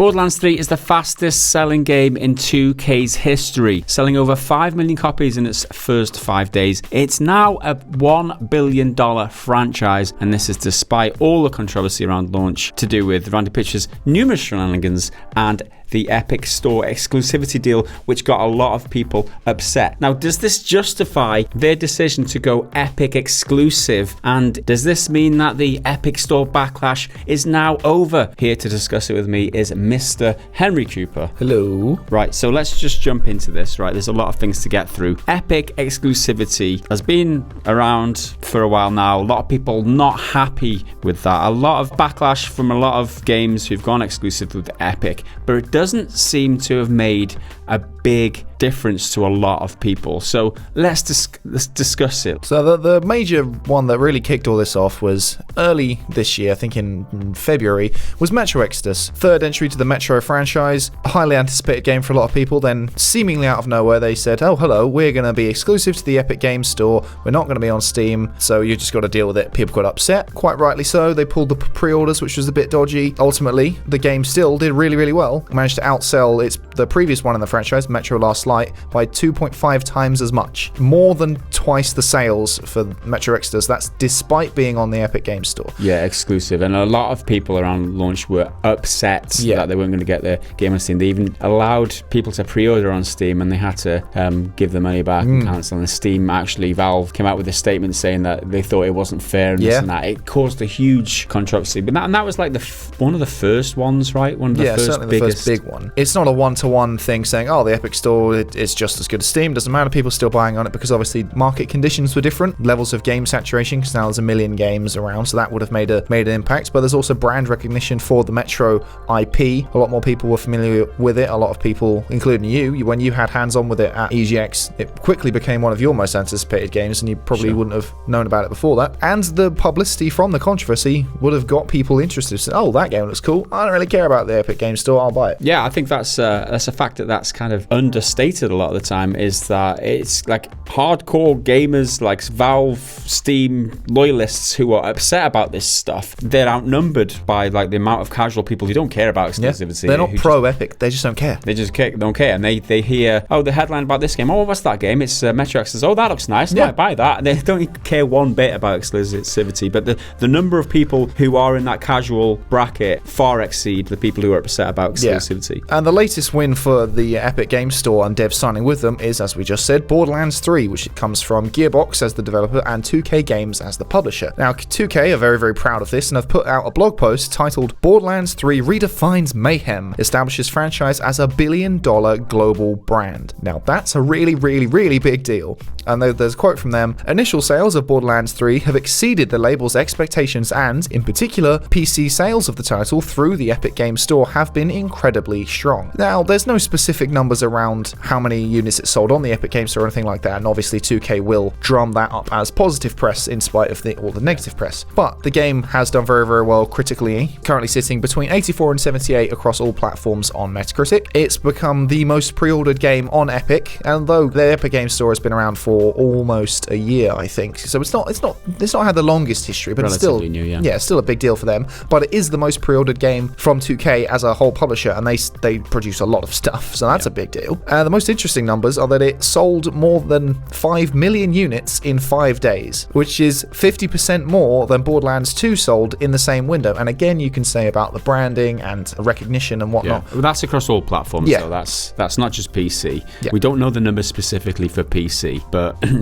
Borderlands 3 is the fastest selling game in 2K's history, selling over 5 million copies in its first 5 days. It's now a $1 billion franchise, and this is despite all the controversy around launch to do with Randy Pitchford's numerous shenanigans and the Epic Store exclusivity deal, which got a lot of people upset. Now, does this justify their decision to go Epic exclusive? And does this mean that the Epic Store backlash is now over? Here to discuss it with me is Mr. Henry Cooper. Hello. Right, so let's just jump into this, right? There's a lot of things to get through. Epic exclusivity has been around for a while now. A lot of people not happy with that. A lot of backlash from a lot of games who've gone exclusive with Epic, but it doesn't seem to have made a big difference to a lot of people. So let's discuss it. So the major one that really kicked all this off was early this year, I think in February, was Metro Exodus. Third entry to the Metro franchise, a highly anticipated game for a lot of people. Then seemingly out of nowhere they said, oh hello, we're going to be exclusive to the Epic Games Store, we're not going to be on Steam, so you just got to deal with it. People got upset, quite rightly so. They pulled the pre-orders, which was a bit dodgy. Ultimately the game still did really well, managed to outsell the previous one in the franchise, Metro Last Light, by 2.5 times as much. More than twice the sales for Metro Exodus. That's despite being on the Epic Games Store. Yeah, exclusive. And a lot of people around launch were upset that they weren't going to get their game on Steam. They even allowed people to pre-order on Steam and they had to give the money back and cancel. And Steam, actually, Valve came out with a statement saying that they thought it wasn't fair and this and that. It caused a huge controversy. But that was like one of the first ones, right? One of the first certainly biggest. The first big one. It's not a one-to-one thing saying, oh, the Epic Store, it's just as good as Steam. Doesn't matter, people still buying on it because obviously market conditions were different. Levels of game saturation, because now there's a million games around, so that would have made an impact. But there's also brand recognition for the Metro IP. A lot more people were familiar with it. A lot of people, including you, when you had hands-on with it at EGX, it quickly became one of your most anticipated games, and you probably wouldn't have known about it before that. And the publicity from the controversy would have got people interested. So, oh, that game looks cool. I don't really care about the Epic Games Store. I'll buy it. Yeah, I think that's a fact that's kind of understated a lot of the time, is that it's like hardcore gamers like Valve, Steam loyalists who are upset about this stuff. They're outnumbered by like the amount of casual people who don't care about exclusivity. They're not pro-Epic. They just don't care. They just don't care. And they hear, oh, the headline about this game. Oh, what's that game? It's Metro Exodus. Oh, that looks nice. Yeah, buy that. And they don't care one bit about exclusivity. But the number of people who are in that casual bracket far exceed the people who are upset about exclusivity. Yeah. And the latest win for the Epic Games Store and devs signing with them is, as we just said, Borderlands 3, which comes from Gearbox as the developer and 2K Games as the publisher. Now, 2K are very, very proud of this and have put out a blog post titled Borderlands 3 Redefines Mayhem, establishes franchise as a $1 billion global brand. Now, that's a really, really, really big deal. And there's a quote from them: initial sales of Borderlands 3 have exceeded the label's expectations and, in particular, PC sales of the title through the Epic Games Store have been incredibly strong. Now, there's no specific numbers around how many units it sold on the Epic Games Store or anything like that, and obviously 2K will drum that up as positive press in spite of all the negative press. But the game has done very, very well critically, currently sitting between 84 and 78 across all platforms on Metacritic. It's become the most pre-ordered game on Epic, and though the Epic Games Store has been around for almost a year, I think, so it's not had the longest history, but relatively it's still new, it's still a big deal for them. But it is the most pre-ordered game from 2K as a whole publisher, and they produce a lot of stuff, so that's a big deal. The most interesting numbers are that it sold more than 5 million units in 5 days, which is 50% more than Borderlands 2 sold in the same window. And again, you can say about the branding and recognition and whatnot. Yeah. Well, that's across all platforms, so that's not just PC. Yeah. We don't know the numbers specifically for PC, but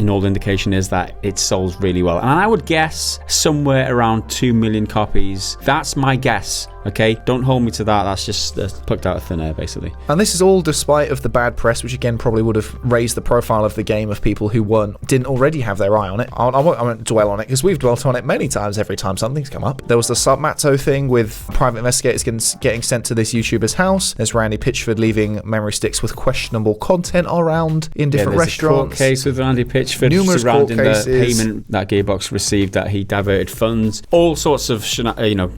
all indication is that it sold really well. And I would guess somewhere around 2 million copies. That's my guess. Okay, don't hold me to that. That's just plucked out of thin air, basically. And this is all despite of the bad press, which again probably would have raised the profile of the game of people who didn't already have their eye on it. I won't dwell on it because we've dwelt on it many times every time something's come up. There was the Submatto thing with private investigators getting sent to this YouTuber's house. There's Randy Pitchford leaving memory sticks with questionable content around in different restaurants. A court case with Randy Pitchford surrounding the payment that Gearbox received that he diverted funds. All sorts of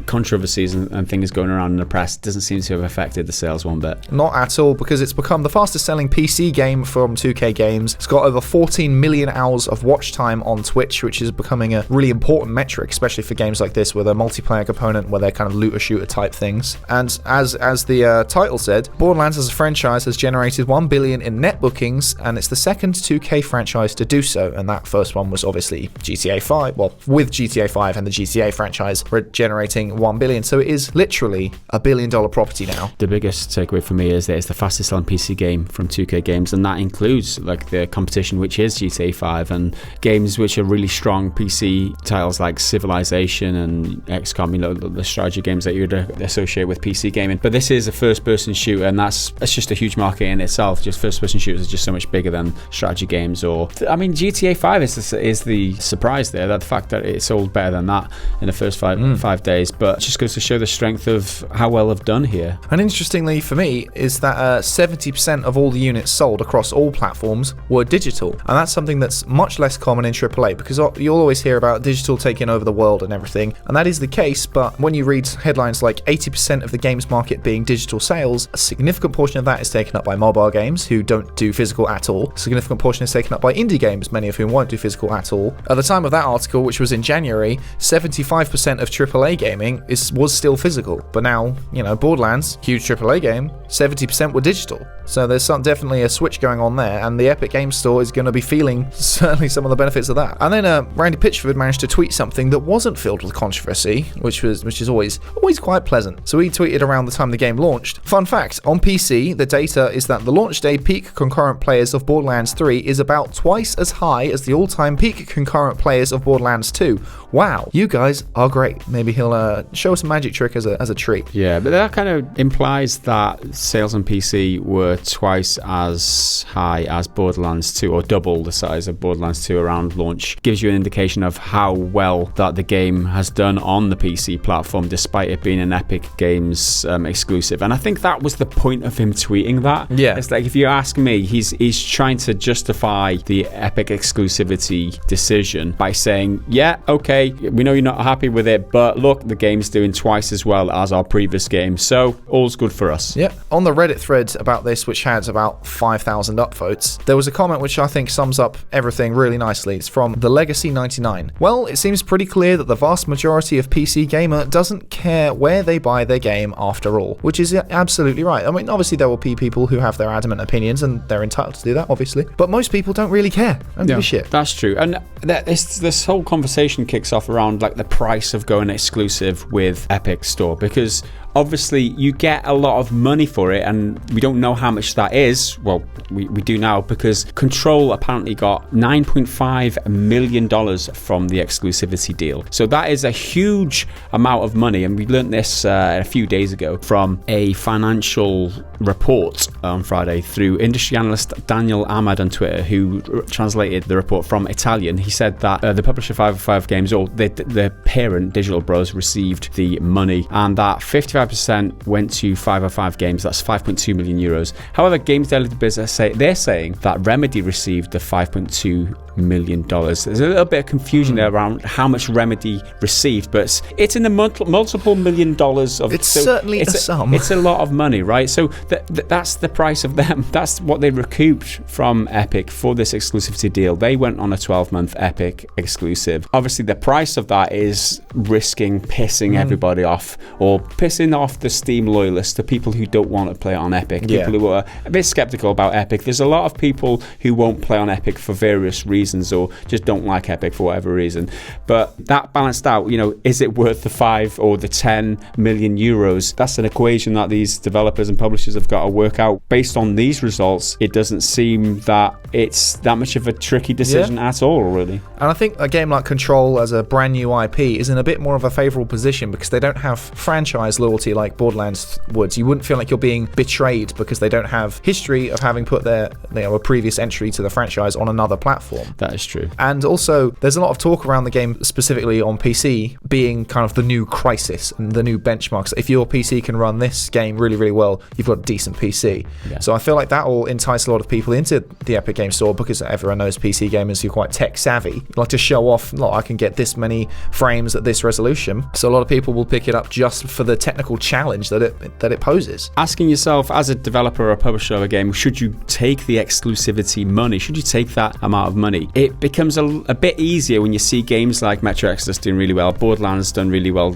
controversies and thing is going around in the press, doesn't seem to have affected the sales one bit. Not at all, because it's become the fastest selling PC game from 2K Games. It's got over 14 million hours of watch time on Twitch, which is becoming a really important metric, especially for games like this with a multiplayer component where they're kind of looter shooter type things. And as the title said, Borderlands as a franchise has generated 1 billion in net bookings, and it's the second 2K franchise to do so. And that first one was obviously GTA 5. Well, with GTA 5 and the GTA franchise, we're generating 1 billion. So it is literally a $1 billion property now. The biggest takeaway for me is that it's the fastest selling PC game from 2K Games, and that includes like the competition, which is GTA 5, and games which are really strong PC titles like Civilization and XCOM, the strategy games that you'd associate with PC gaming. But this is a first-person shooter, and that's just a huge market in itself. Just first-person shooters are just so much bigger than strategy games. Or, I mean, GTA 5 is the surprise there, that the fact that it sold better than that in the first five days. But it just goes to show the strength of how well they've done here. And interestingly for me is that 70% of all the units sold across all platforms were digital, and that's something that's much less common in AAA, because you'll always hear about digital taking over the world and everything, and that is the case. But when you read headlines like 80% of the games market being digital sales, a significant portion of that is taken up by mobile games who don't do physical at all. A significant portion is taken up by indie games, many of whom won't do physical at all. At the time of that article, which was in January, 75% of AAA gaming was still physical. But now, Borderlands, huge AAA game, 70% were digital. So there's definitely a switch going on there, and the Epic Games Store is going to be feeling certainly some of the benefits of that. And then Randy Pitchford managed to tweet something that wasn't filled with controversy, which is always quite pleasant. So he tweeted around the time the game launched. Fun fact, on PC, the data is that the launch day peak concurrent players of Borderlands 3 is about twice as high as the all-time peak concurrent players of Borderlands 2. Wow, you guys are great. Maybe he'll show us a magic trick as a treat. Yeah, but that kind of implies that sales on PC were twice as high as Borderlands 2, or double the size of Borderlands 2 around launch. Gives you an indication of how well that the game has done on the PC platform, despite it being an Epic Games exclusive. And I think that was the point of him tweeting that. Yeah. It's like, if you ask me, he's trying to justify the Epic exclusivity decision by saying, yeah, okay, we know you're not happy with it, but look, the game's doing twice as well as our previous game, so all's good for us. Yeah. On the Reddit thread about this, which had about 5,000 upvotes, there was a comment which I think sums up everything really nicely. It's from The Legacy 99. Well, it seems pretty clear that the vast majority of PC gamer doesn't care where they buy their game after all, which is absolutely right. I mean, obviously there will be people who have their adamant opinions, and they're entitled to do that, obviously, but most people don't really care. Don't give a shit. That's true. And this whole conversation kicks off around like the price of going exclusive with Epic Store, because obviously you get a lot of money for it, and we don't know how much that is. Well, we do now, because Control apparently got $9.5 million from the exclusivity deal. So that is a huge amount of money, and we learned this a few days ago from a financial report on Friday through industry analyst Daniel Ahmad on Twitter, who translated the report from Italian. He said that the publisher 505 Games, or the parent Digital Bros, received the money, and that 55% went to 505 Games. That's 5.2 million euros. However, Games Daily Business they're saying that Remedy received the $5.2 million. There's a little bit of confusion there around how much Remedy received, but it's in the multiple $1 million of. It's certainly a sum. It's a lot of money, right? So that's the price of them. That's what they recouped from Epic for this exclusivity deal. They went on a 12-month Epic exclusive. Obviously, the price of that is risking pissing everybody off, or pissing off the Steam loyalists, the people who don't want to play it on Epic, people who are a bit skeptical about Epic. There's a lot of people who won't play on Epic for various reasons, or just don't like Epic for whatever reason. But that balanced out, is it worth the 5 or the 10 million euros? That's an equation that these developers and publishers have got to work out. Based on these results, it doesn't seem that it's that much of a tricky decision at all, really. And I think a game like Control, as a brand new IP, is in a bit more of a favourable position, because they don't have franchise loyalty like Borderlands would. You wouldn't feel like you're being betrayed because they don't have history of having put their a previous entry to the franchise on another platform. That is true. And also, there's a lot of talk around the game, specifically on PC, being kind of the new Crisis and the new benchmarks. If your PC can run this game really, really well, you've got a decent PC. Yeah. So I feel like that will entice a lot of people into the Epic Games Store, because everyone knows PC gamers who are quite tech savvy like to show off, look, I can get this many frames at this resolution. So a lot of people will pick it up just for the technical physical challenge that it poses. Asking yourself, as a developer or a publisher of a game, should you take the exclusivity money? Should you take that amount of money? It becomes a bit easier when you see games like Metro Exodus doing really well, Borderlands done really well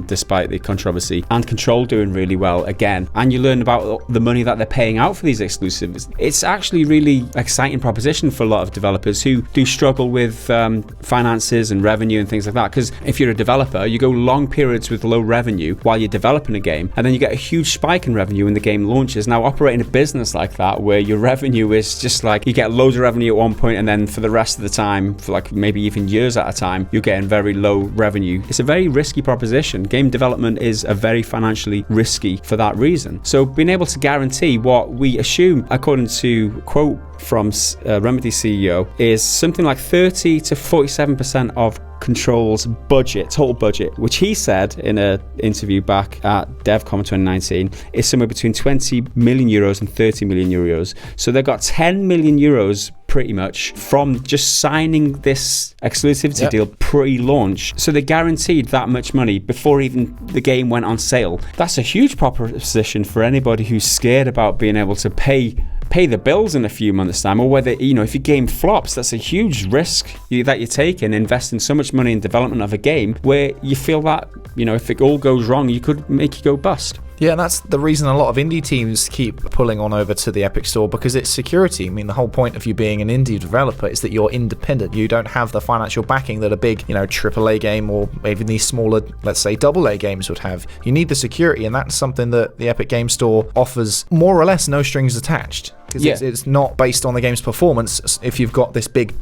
despite the controversy, and Control doing really well again, and you learn about the money that they're paying out for these exclusives. It's actually really exciting proposition for a lot of developers who do struggle with finances and revenue and things like that, because if you're a developer, you go long periods with low revenue while you're developing a game, and then you get a huge spike in revenue when the game launches. Now, operating a business like that, where your revenue is just like you get loads of revenue at one point, and then for the rest of the time, for like maybe even years at a time, you're getting very low revenue. It's a very risky proposition. Game development is a very financially risky for that reason. So being able to guarantee what we assume, according to quote from Remedy CEO, is something like 30 to 47% of Control's total budget, which he said in an interview back at DevCon 2019, is somewhere between 20 million euros and 30 million euros. So they got 10 million euros pretty much from just signing this exclusivity deal pre-launch. So they guaranteed that much money before even the game went on sale. That's a huge proposition for anybody who's scared about being able to pay the bills in a few months' time, or whether, if your game flops, that's a huge risk that you're taking, investing so much money in development of a game where you feel that, if it all goes wrong, you could make you go bust. Yeah, and that's the reason a lot of indie teams keep pulling on over to the Epic Store, because it's security. I mean, the whole point of you being an indie developer is that you're independent. You don't have the financial backing that a big, AAA game or even these smaller, let's say, AA games would have. You need the security, and that's something that the Epic Game Store offers more or less no strings attached. Because it's not based on the game's performance if you've got this big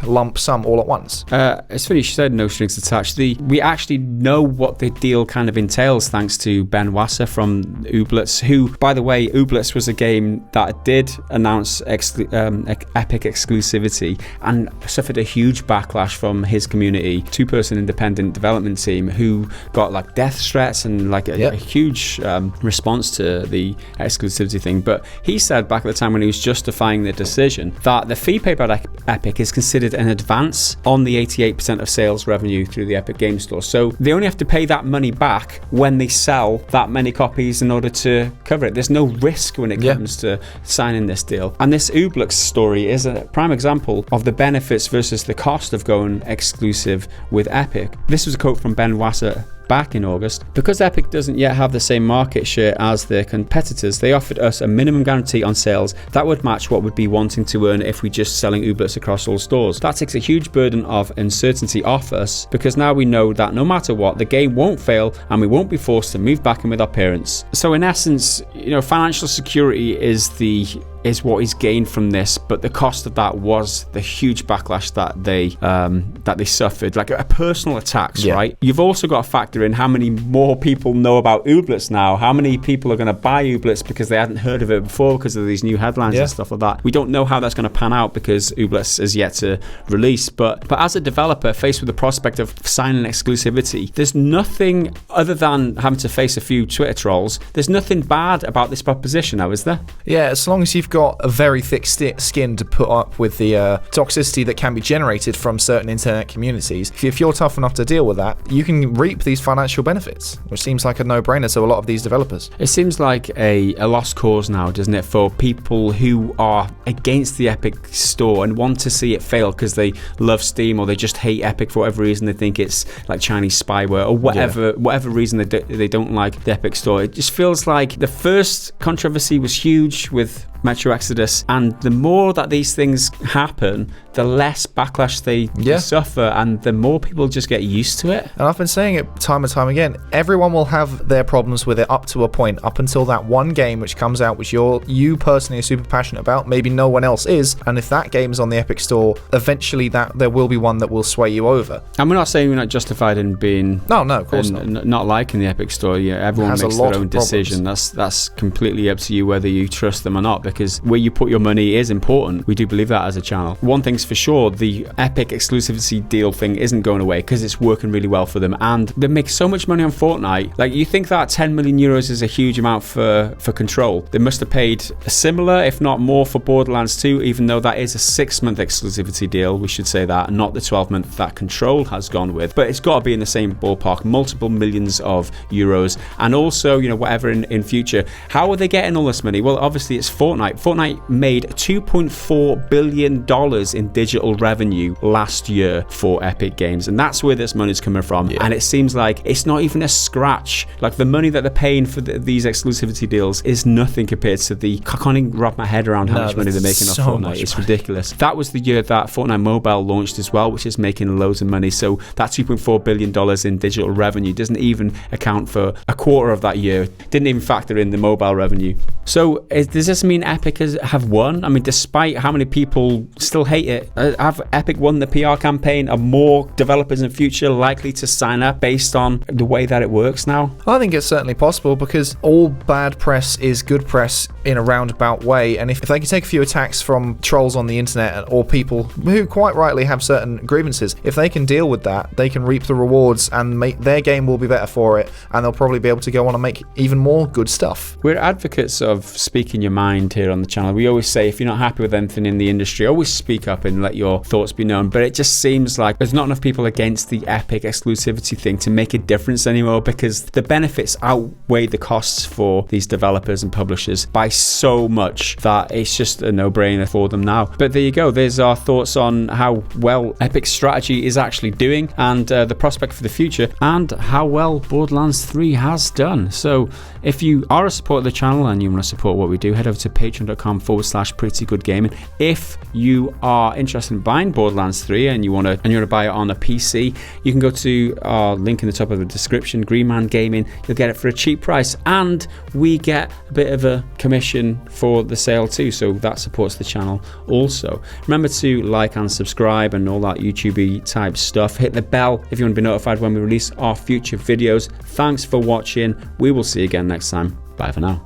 lump sum all at once. It's funny you said no strings attached. We actually know what the deal kind of entails thanks to Ben Wasser from Ooblets, who, by the way, Ooblets was a game that did announce Epic exclusivity and suffered a huge backlash from his community, two-person independent development team who got like death threats and a huge response to the exclusivity thing. But he said back at the time when he was justifying the decision that the fee paid by Epic is considered an advance on the 88% of sales revenue through the Epic Game Store. So they only have to pay that money back when they sell that many copies in order to cover it. There's no risk when it comes to signing this deal. And this Ooblets story is a prime example of the benefits versus the cost of going exclusive with Epic. This was a quote from Ben Wasser back in August. Because Epic doesn't yet have the same market share as their competitors, they offered us a minimum guarantee on sales that would match what we'd be wanting to earn if we're just selling Ooblets across all stores. That takes a huge burden of uncertainty off us, because now we know that no matter what, the game won't fail and we won't be forced to move back in with our parents. So in essence, financial security is what is gained from this, but the cost of that was the huge backlash that they suffered, like a personal attacks, right? You've also got to factor in how many more people know about Ooblets now. How many people are going to buy Ooblets because they hadn't heard of it before because of these new headlines and stuff like that. We don't know how that's going to pan out because Ooblets is yet to release, but as a developer faced with the prospect of signing exclusivity, there's nothing other than having to face a few Twitter trolls. There's nothing bad about this proposition now, is there? Yeah, as long as you've got a very thick skin to put up with the toxicity that can be generated from certain internet communities. If you're tough enough to deal with that, you can reap these financial benefits, which seems like a no-brainer to a lot of these developers. It seems like a lost cause now, doesn't it, for people who are against the Epic Store and want to see it fail because they love Steam or they just hate Epic for whatever reason. They think it's like Chinese spyware or whatever reason they don't like the Epic Store. It just feels like the first controversy was huge with Metro Exodus, and the more that these things happen, the less backlash they suffer, and the more people just get used to it. And I've been saying it time and time again, everyone will have their problems with it up to a point, up until that one game which comes out which you personally are super passionate about, maybe no one else is, and if that game is on the Epic Store, eventually there will be one that will sway you over. And we're not saying we're not justified in being no, of course not liking the Epic Store. Everyone makes their own decision. That's completely up to you whether you trust them or not, because where you put your money is important. We do believe that as a channel. One thing's for sure, the Epic exclusivity deal thing isn't going away because it's working really well for them, and they make so much money on Fortnite. Like, you think that 10 million euros is a huge amount for Control. They must have paid a similar, if not more, for Borderlands 2, even though that is a 6-month exclusivity deal. We should say that, not the 12-month that Control has gone with. But it's got to be in the same ballpark, multiple millions of euros. And also, you know, whatever in future. How are they getting all this money? Well, obviously it's Fortnite. Fortnite made $2.4 billion in digital revenue last year for Epic Games, and that's where this money's coming from. Yeah. And it seems like it's not even a scratch. Like, the money that they're paying for these exclusivity deals is nothing compared to I can't even wrap my head around how much money they're making off Fortnite. It's ridiculous. That was the year that Fortnite Mobile launched as well, which is making loads of money. So that $2.4 billion in digital revenue doesn't even account for a quarter of that year. Didn't even factor in the mobile revenue. So does this mean Epic have won? I mean, despite how many people still hate it, have Epic won the PR campaign? Are more developers in the future likely to sign up based on the way that it works now? I think it's certainly possible, because all bad press is good press in a roundabout way, and if they can take a few attacks from trolls on the internet or people who quite rightly have certain grievances, if they can deal with that, they can reap the rewards, and their game will be better for it, and they'll probably be able to go on and make even more good stuff. We're advocates of speaking your mind here on the channel. We always say, if you're not happy with anything in the industry, always speak up and let your thoughts be known. But it just seems like there's not enough people against the Epic exclusivity thing to make a difference anymore, because the benefits outweigh the costs for these developers and publishers by so much that it's just a no-brainer for them now. But there you go. There's our thoughts on how well Epic's strategy is actually doing, and the prospect for the future, and how well Borderlands 3 has done. So if you are a supporter of the channel and you want to support what we do, head over to patreon.com/prettygoodgaming. If you are interested in buying Borderlands 3 and you want to buy it on a PC, you can go to our link in the top of the description, Green Man Gaming. You'll get it for a cheap price, and we get a bit of a commission for the sale too, so that supports the channel also. Remember to like and subscribe and all that YouTube-y type stuff. Hit the bell if you want to be notified when we release our future videos. Thanks for watching. We will see you again next time. Bye for now.